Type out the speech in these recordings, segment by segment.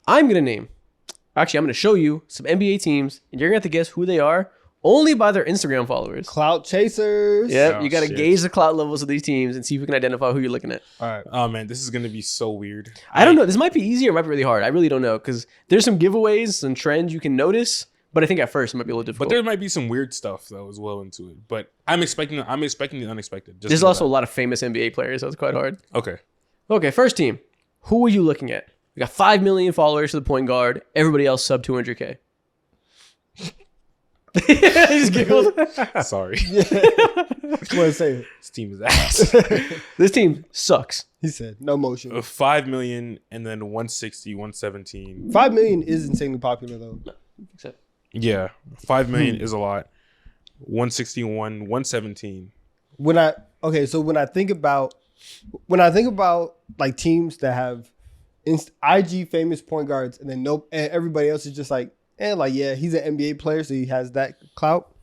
I'm going to show you some NBA teams, and you're going to have to guess who they are only by their Instagram followers. Clout chasers. Yep, you got to gauge the clout levels of these teams and see if we can identify who you're looking at. All right. Oh, man, this is going to be so weird. I don't know. This might be easy or might be really hard. I really don't know because there's some giveaways, some trends you can notice, but I think at first it might be a little difficult. But there might be some weird stuff, though, as well into it. But I'm expecting the unexpected. There's also a lot of famous NBA players, so it's quite hard. Okay, first team. Who are you looking at? We got 5 million followers for the point guard. Everybody else sub 200K. He just giggled. Sorry. What to say? This team is ass. This team sucks. He said no motion. 5 million and then 160, 117. 5 million is insanely popular though. Except Yeah, 5 million is a lot. 161, 117. When I think about like teams that have IG famous point guards and then and everybody else is just like, he's an NBA player, so he has that clout.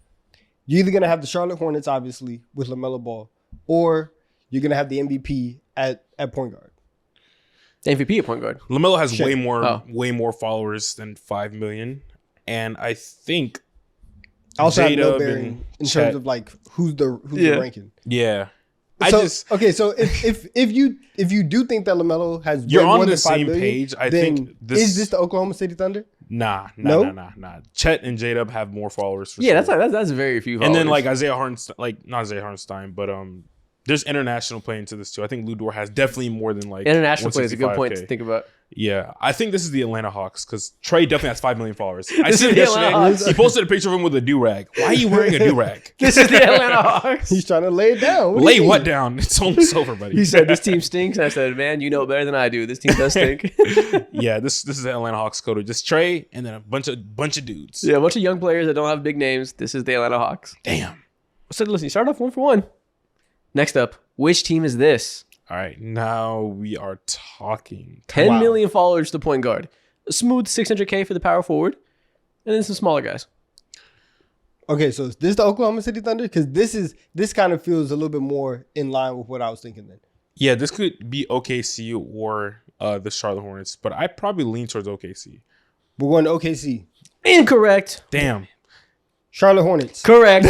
You're either gonna have the Charlotte Hornets, obviously, with LaMelo Ball, or you're gonna have the MVP at point guard. the MVP at point guard. LaMelo has Shit. way more followers than 5 million, and I think I also have no J-Dub bearing and in Chet. terms of like who's the Yeah. ranking. Yeah. So if you do think that LaMelo has You're way on more the than 5 same million, page. I then think this is this the Oklahoma City Thunder? Nah. No? Chet and J-Dub have more followers for Yeah, sure. that's very few followers. And then like Isaiah Hartenstein, like not Isaiah Hartenstein, but there's international play into this too. I think Lou Dort has definitely more than like international play is a good point to 165K. think about. Yeah, I think this is the Atlanta Hawks because Trey definitely has 5 million followers. I This see is him the Atlanta yesterday. Hawks. He posted a picture of him with a do-rag. Why are you wearing a do-rag? This is the Atlanta Hawks. He's trying to lay it down. Lay what down? It's almost over, buddy. He said, this team stinks. And I said, man, you know better than I do. This team does stink. Yeah, this is the Atlanta Hawks code. Just Trey and then a bunch of dudes. Yeah, a bunch of young players that don't have big names. This is the Atlanta Hawks. Damn. So listen, you start off 1 for 1. Next up, which team is this? All right, now we are talking. 10 million followers to point guard. A smooth 600K for the power forward. And then some smaller guys. Okay, so is this the Oklahoma City Thunder? Because this kind of feels a little bit more in line with what I was thinking then. Yeah, this could be OKC or the Charlotte Hornets, but I probably lean towards OKC. We're going to OKC. Incorrect. Damn. Charlotte Hornets. Correct.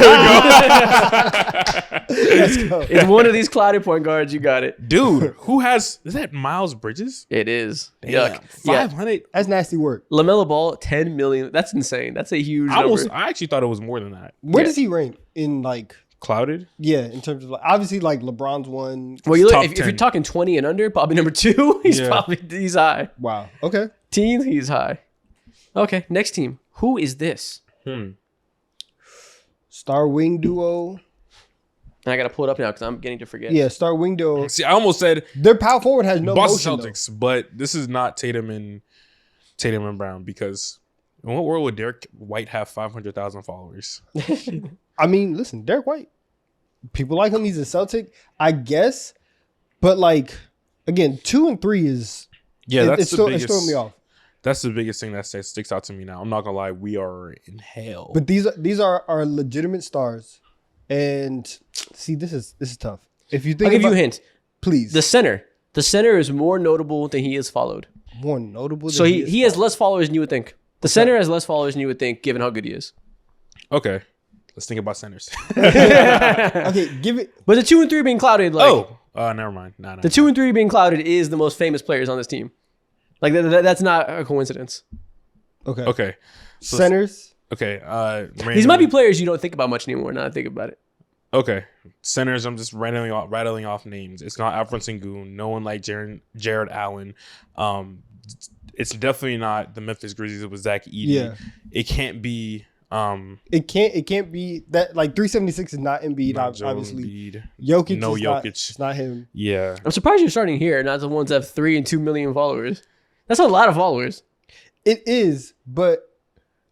Let's go. It's one of these clouded point guards. You got it. Dude, is that Miles Bridges? It is. Damn. Yuck. Yeah. 500. That's nasty work. LaMelo Ball, 10 million. That's insane. That's a huge number. I actually thought it was more than that. Where Yeah. does he rank in like, Clouded? in terms of like, obviously like LeBron's one. Well, you look, Top if you're 10. talking 20 and under, probably number 2. He's high. Wow. Okay. Teens, he's high. Okay, next team. Who is this? Star wing duo. I got to pull it up now because I'm getting to forget. Yeah, star wing duo. See, I almost said Their power forward has no Boston motion. Celtics, but this is not Tatum and Brown because in what world would Derek White have 500,000 followers? I mean, listen, Derek White. People like him. He's a Celtic, I guess. But like, again, 2 and 3 is Yeah, it's throwing me off. That's the biggest thing that sticks out to me now. I'm not gonna lie, we are in hell. But these are legitimate stars. And see, this is tough. If you think I'll give you a about- hint. please. The center is more notable than he is followed. more notable. So than he has less followers than you would think. The center has less followers than you would think, given how good he is. Okay, let's think about centers. Okay, give it. But the 2 and 3 being clouded, like Never mind. No. the 2 and 3 being clouded is the most famous players on this team. Like that's not a coincidence. Okay. Okay. So, Centers. Okay. These might be players you don't think about much anymore. Now that I think about it. Okay. Centers. I'm just rattling off names. It's not Alfred Sengun. No one like Jared Allen. It's definitely not the Memphis Grizzlies. It was Zach Edey. Yeah. It can't be. It can't be that. Like 376 is not Embiid. Not Joel Obviously, Embiid. Jokic. No is not, Jokic. it's not him. Yeah. I'm surprised you're starting here, not the ones that have 3 and 2 million followers. That's a lot of followers. It is, but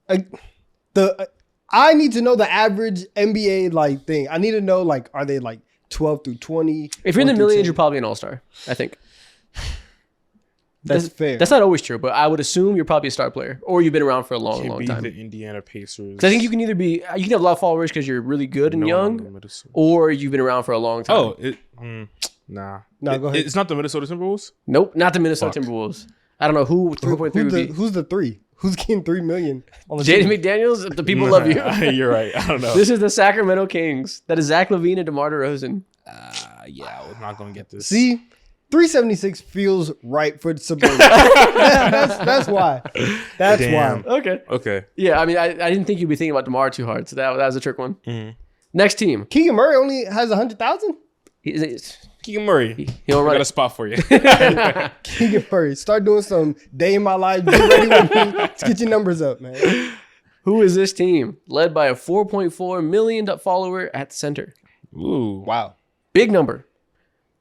I need to know the average NBA like thing. I need to know like, are they like 12 through 20? If you're in the 1 through millions, 10? you're probably an all-star, I think. That's fair. That's not always true, but I would assume you're probably a star player or you've been around for a long, Can't long be time. the Indiana Pacers. Because I think you can either be, you can have a lot of followers because you're really good and No, young, not the Minnesota- or you've been around for a long time. Nah. No, go ahead. It's not the Minnesota Timberwolves. Nope, not the Minnesota Fuck. Timberwolves. I don't know who 3.3 would be. Who's the 3? Who's getting $3 million on the Jaden team? McDaniels, the people love you. You're right. I don't know. This is the Sacramento Kings. That is Zach LaVine and DeMar DeRozan. Yeah, we're not gonna get this. See, 376 feels right for the suburban. that's why. That's Damn. why. Okay. Okay. Yeah, I mean, I didn't think you'd be thinking about DeMar too hard, so that was a trick one. Mhm. Next team. Keegan Murray only has 100,000. Keegan Murray. He I don't got run a spot for you. Keegan Murray, start doing some day in my life. Get ready with me. Let's get your numbers up, man. Who is this team? Led by a 4.4 million follower at center. Ooh. Wow. Big number.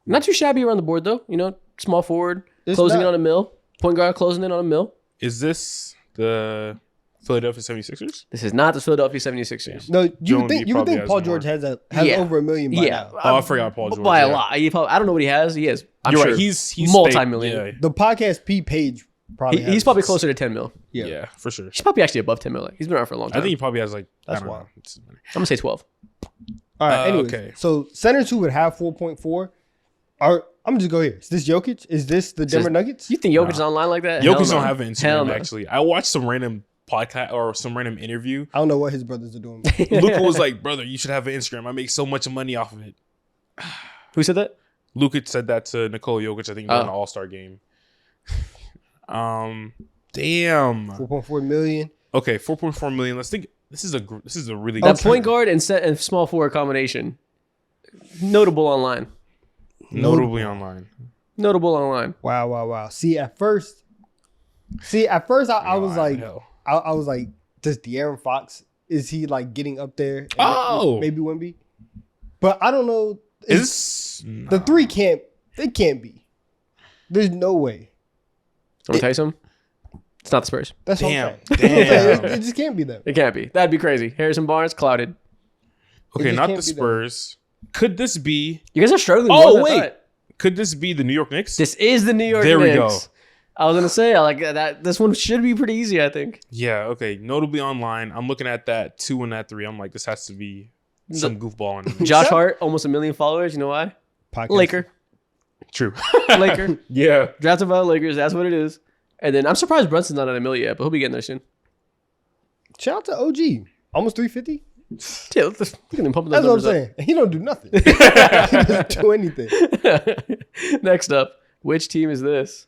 Not too shabby around the board, though. You know, small forward, It's closing not. in on a mill. Point guard closing in on a mill. Is this the Philadelphia 76ers? This is not the Philadelphia 76ers. No, you Jones, would think he you would probably think has Paul more. George has Yeah. over $1 million by Yeah. now. Oh, I forgot Paul George. By a yeah. lot. I don't know what he has. He is. I'm You're sure. right. He's multi-million. Yeah, The podcast P page probably He's has probably this. closer to 10 mil. yeah, for sure. He's probably actually above 10 mil. He's been around for a long I time. think he probably has like. That's I don't wild. know. I'm going to say 12. All right, anyways. okay. So centers who would have 4.4 are, I'm just go here. Is this Jokic? Is this the Denver Nuggets? You think Jokic is online like that? Hell Jokic no. don't have an Hell Instagram no. actually. I watched some random podcast or some random interview. I don't know what his brothers are doing. Luka was like, "Brother, you should have an Instagram. I make so much money off of it." Who said that? Luka said that to Nikola Jokic. I think during Oh. the All Star game. Damn. 4.4 million. Okay, 4.4 million. Let's think. This is a really That good point guard and small forward combination. Notable online. notably online. Notable online. Wow. See, at first I was Wow, like, hell. I was like, does De'Aaron Fox, is he like getting up there? And Oh! maybe Wemby. But I don't know. Is The 3 can't be. There's no way. I'm going to tell you something. It's not the Spurs. That's Damn. what I'm saying. Damn. It just can't be them. It can't be. That'd be crazy. Harrison Barnes, clouded. okay? just Not can't the be them. Spurs. Could this be? You guys are struggling more Oh than I wait, thought. could this be the New York Knicks? This is the New York There we Knicks. go. I was going to say, I like that. This one should be pretty easy, I think. Yeah. Okay. Notably online. I'm looking at that 2 and that 3. I'm like, this has to be some goofball. In Josh Hart, almost 1 million followers. You know why? Podcast. Laker. True. Laker. Yeah. Drafted by the Lakers. That's what it is. And then I'm surprised Brunson's not at $1 million yet, but he'll be getting there soon. Shout out to OG. Almost 350. Yeah, look at him pumping That's those what I'm numbers saying. He don't do nothing. He doesn't do anything. up. Next up, which team is this?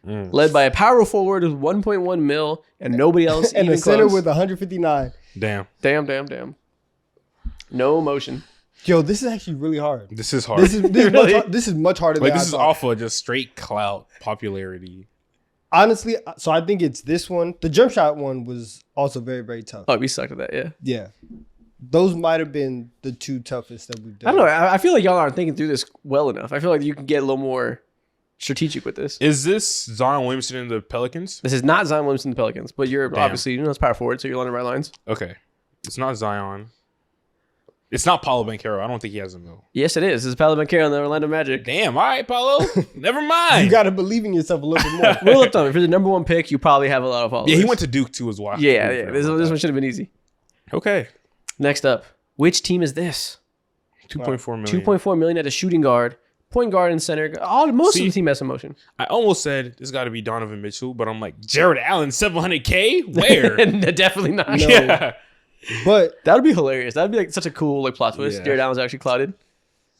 Led by a power forward with 1.1 mil and nobody else And even the center close. with 159. Damn. Damn. No motion. Yo, this is actually really hard. This is hard. This is much harder like than this I is thought. off of just straight clout popularity. Honestly, so I think it's this one. The jump shot one was also very, very tough. Oh, we sucked at that, yeah. Yeah. Those might have been the 2 toughest that we've I done. don't know. I feel like y'all aren't thinking through this well enough. I feel like you can get a little more strategic with this. Is this Zion Williamson in the Pelicans? This is not Zion Williamson, the Pelicans, but you're Damn. obviously, it's power forward, so you're on the right lines. Okay. It's not Zion. It's not Paulo Banchero. I don't think he has a mil. Yes, it is. This is Paolo Banchero on the Orlando Magic. Damn. All right, Paulo. Never mind. You got to believe in yourself a little bit more. Rule of thumb, if you're the number 1 pick, you probably have a lot of followers. Yeah, he went to Duke too as well. Yeah. This one should have been easy. Okay. Next up, which team is this? 2.4 million. 2.4 million at a shooting guard, point guard, and center. Most of See? the team has some motion. I almost said this got to be Donovan Mitchell, but I'm like, Jared Allen, 700K? Where? Definitely not. No. Yeah. But That would be hilarious. That would be like such a cool like plot twist. Yeah. Jared Allen's actually clouded.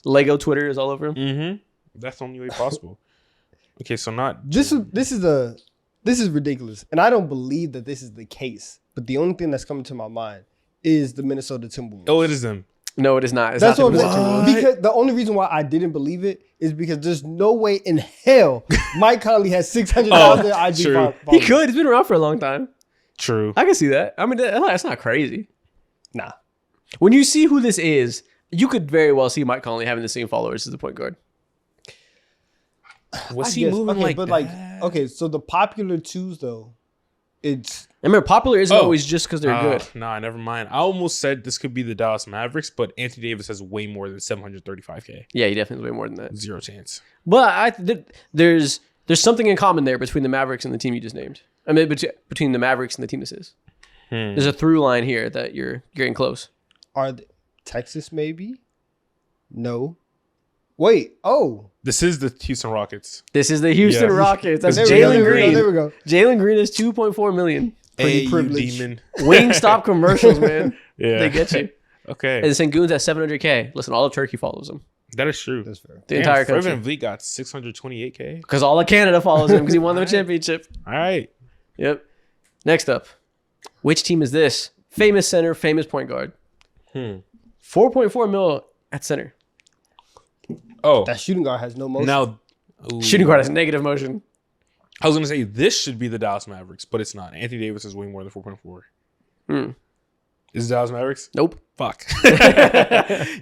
Lego Twitter is all over him. Mm-hmm. That's the only way possible. Okay, so not this is ridiculous. And I don't believe that this is the case. But the only thing that's coming to my mind is the Minnesota Timberwolves. Oh, it is them. No, it is not. It's That's not what I'm the saying. Timberwolves. Because the only reason why I didn't believe it is because there's no way in hell Mike Conley has 600,000 IG true. followers. He could. He's been around for a long time. True. I can see that. I mean, that's not crazy. Nah. When you see who this is, you could very well see Mike Conley having the same followers as the point guard. Was I he guess. moving Okay, like but that? okay, so the popular twos though, it's I remember, popular isn't Oh. always just because they're good. Nah, never mind. I almost said this could be the Dallas Mavericks, but Anthony Davis has way more than 735K. Yeah, he definitely has way more than that. Zero chance. But there's something in common there between the Mavericks and the team you just named. I mean, between the Mavericks and the team this is. There's a through line here that you're getting close. are Texas maybe? No. Wait. Oh. This is the Houston Rockets. This is the Houston Yeah. Rockets. That's There we go, Jalen there we go, Green. there we go. Jalen Green is 2.4 million. Pretty You privileged. demon. Wingstop commercials, man. Yeah. They get you. Okay. And Sengun's at 700K. Listen, all of Turkey follows him. That is true. That's fair. The entire Fred country. VanVleet got 628K. Because all of Canada follows him because he won the championship. All right. Yep. Next up, which team is this? Famous center, famous point guard. 4.4 mil at center. Oh, That shooting guard has no motion. now ooh. Shooting guard has negative motion. I was gonna say this should be the Dallas Mavericks, but it's not. Anthony Davis is way more than 4.4. Hmm. Is it Dallas Mavericks? Nope. Fuck.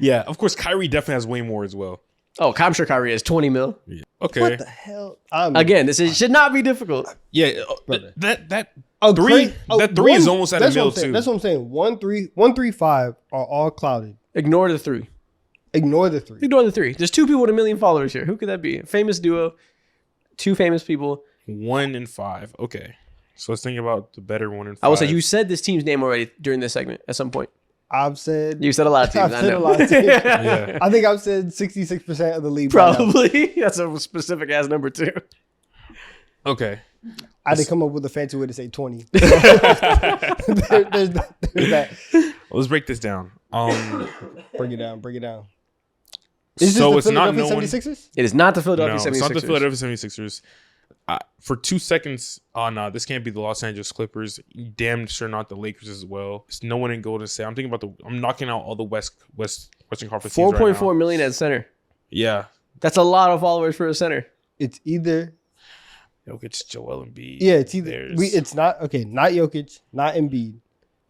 Yeah, of course. Kyrie definitely has way more as well. Oh, I'm sure Kyrie has 20 mil. Yeah. Okay. What the hell? Again, should not be difficult. Yeah. Brother. That A three. great- That three is almost at a that's what mil I'm saying. too. That's what I'm saying. 1-3-5 are all clouded. Ignore the three. Ignore the 3. Ignore the three. There's two people with 1 million followers here. Who could that be? A famous duo. Two famous people. 1 and 5. Okay. So let's think about the better 1 and 5. I will say you said this team's name already during this segment at some point. I've said. You said a lot of teams. I've I said know. a lot of teams. Yeah. I think I've said 66% of the league. by now. Probably. That's a specific ass number too. Okay. I had to come up with a fancy way to say 20. there's that. Let's break this down. Bring it down. Bring it down. So it's not Philadelphia no one. 76ers? It is not the Philadelphia No, 76ers. it's not the Philadelphia 76ers. For 2 seconds, oh no, this can't be the Los Angeles Clippers. Damn sure not the Lakers as well. There's no one in Golden State. I'm thinking about I'm knocking out all the Western Conference teams right now. 4.4 million at center. Yeah. That's a lot of followers for a center. It's either. Jokic, Joel Embiid. Yeah, it's either. There's- It's not. Okay, not Jokic, not Embiid.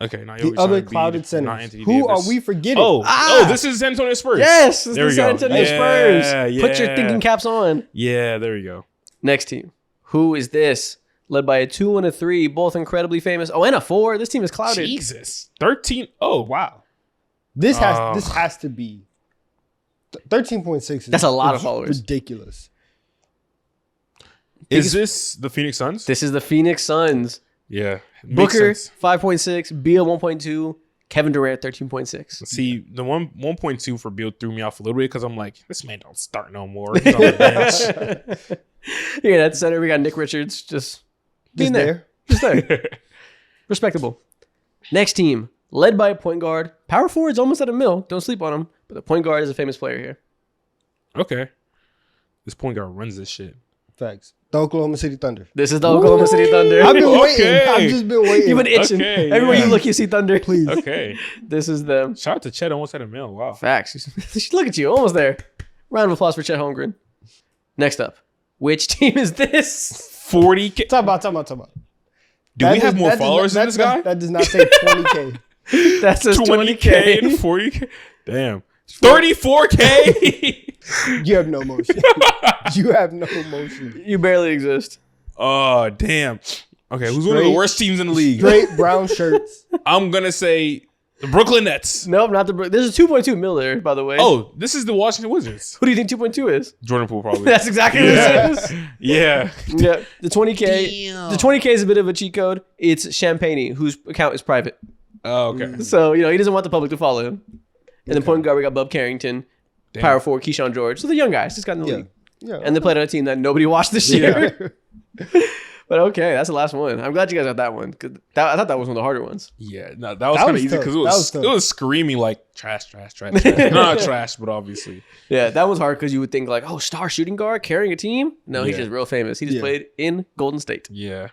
Okay, not The Jokic, other not Embiid, clouded not centers. Anthony Who Davis. are we forgetting? Oh, this is San Antonio Spurs. Yes, this There is we the go. San Antonio Yeah, Spurs. Put your yeah. thinking caps on. Yeah, there we go. Next team. Who is this? Led by a 2 and a 3, both incredibly famous. Oh, and a 4. This team is clouded. Jesus. 13. Oh, wow. This has to be 13.6. That's a lot of followers. Ridiculous. Is this the Phoenix Suns? This is the Phoenix Suns. Yeah. Makes Booker, sense. 5.6. Beal, 1.2. Kevin Durant, 13.6. See, the 1.2 for Beal threw me off a little bit because I'm like, this man don't start no more. He's on the bench. Yeah, at center, we got Nick Richards just being Just there. Just there. Respectable. Next team, led by a point guard. Power forward's almost at a mil. Don't sleep on him. But the point guard is a famous player here. Okay. This point guard runs this shit. Facts. The Oklahoma City Thunder. This is the Oklahoma City Thunder. I've been Okay. waiting. I've just been waiting. You've been itching. Okay, Everywhere yeah. you look, you see Thunder. Please. Okay. This is them. Shout out to Chet. Almost had a mil. Wow. Facts. Look at you. Almost there. Round of applause for Chet Holmgren. Next up. Which team is this? 40K. Talk about. Do we have more followers than this guy? That does not say 20K. That says 20K and 20K. 40K. Damn. 34K. You have no motion. You have no motion. You barely exist. Oh, damn. Okay, who's one of the Straight- worst teams in the league? Straight brown shirts. I'm going to say the Brooklyn Nets. Nope, not the. There's a 2.2 mil there, by the way. Oh, this is the Washington Wizards. Who do you think 2.2 is? Jordan Poole, probably. That's exactly what Yeah. it is. Yeah. Yeah, the 20K. The 20K is a bit of a cheat code. It's Champagne, whose account is private. Oh, okay. So, he doesn't want the public to follow him. And then point guard, we got Bub Carrington. Damn. Power forward, Keyshawn George. So the young guys just got in the Yeah. league. Yeah. And they played on a team that nobody watched this year. But okay, that's the last one. I'm glad you guys got that one. 'Cause I thought that was one of the harder ones. Yeah, no, that was That kind of was easy tough. because That was tough. it was screaming like trash. Not trash, but obviously. Yeah, that was hard because you would think like, oh, star shooting guard carrying a team. No, he's Yeah. just real famous. He just Yeah. played in Golden State. Yeah.